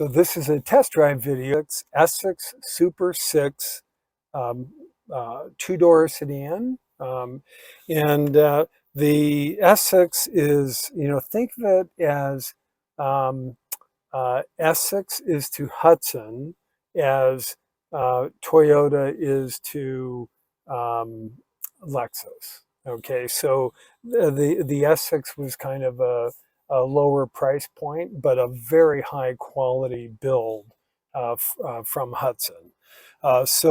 So this is a test drive video. It's Essex Super 6 um, two-door sedan. And the Essex is, think of it as um, Essex is to Hudson as Toyota is to um, Lexus. Okay, so the Essex was kind of a lower price point, but a very high quality build from Hudson. This,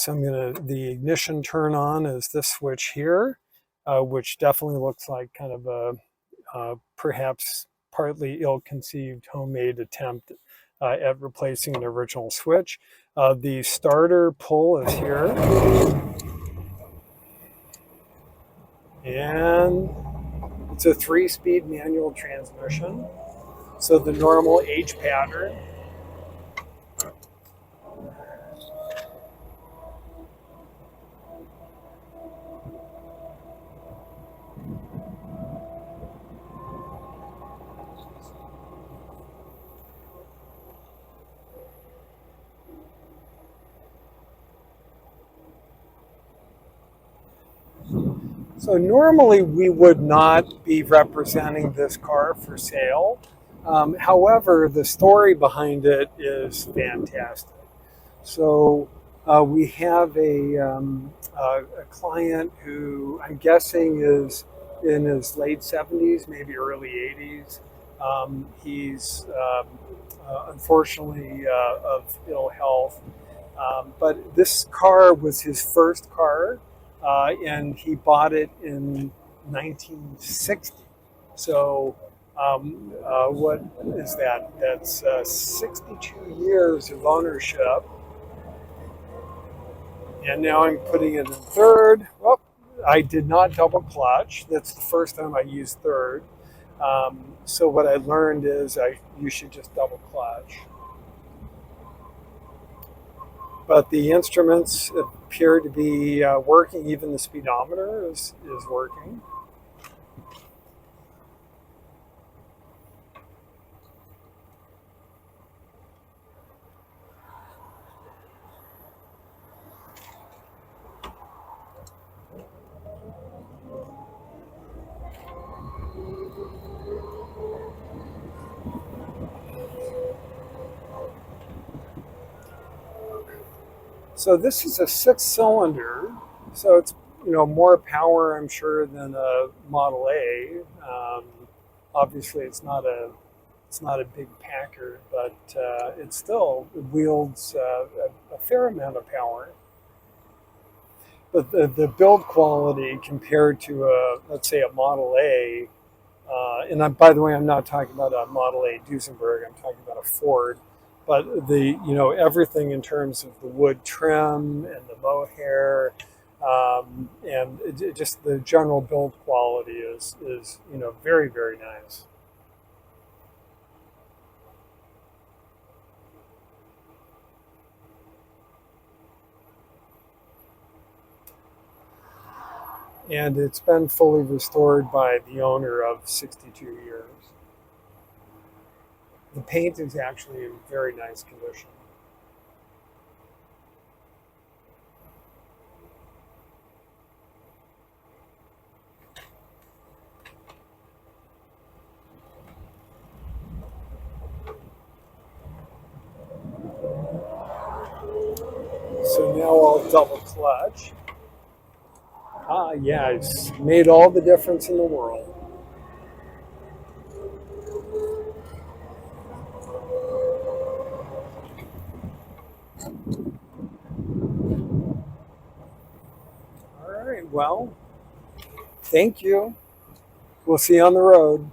the ignition turn on is this switch here, which definitely looks like kind of a perhaps partly ill-conceived homemade attempt at replacing an original switch. The starter pull is here. And it's a 3-speed manual transmission. So the normal H pattern. So normally we would not be representing this car for sale. However, the story behind it is fantastic. So we have a client who I'm guessing is in his late 70s, maybe early 80s. He's unfortunately of ill health. But this car was his first car, and he bought it in 1960. So what is that? That's 62 years of ownership. And now I'm putting it in third. Well, I did not double clutch. That's the first time I used third. So what I learned is you should just double clutch. But the instruments appear to be working. Even the speedometer is working. So this is a 6-cylinder, so it's more power, I'm sure, than a Model A. Obviously, it's not a big Packard, but it still wields a fair amount of power. But the build quality compared to let's say a Model A, and by the way, I'm not talking about a Model A Duesenberg. I'm talking about a Ford. But everything in terms of the wood trim and the mohair, and just the general build quality is very, very nice. And it's been fully restored by the owner of 62 years. The paint is actually in very nice condition. So now I'll double clutch. Yeah, it's made all the difference in the world. All right, well, thank you. We'll see you on the road.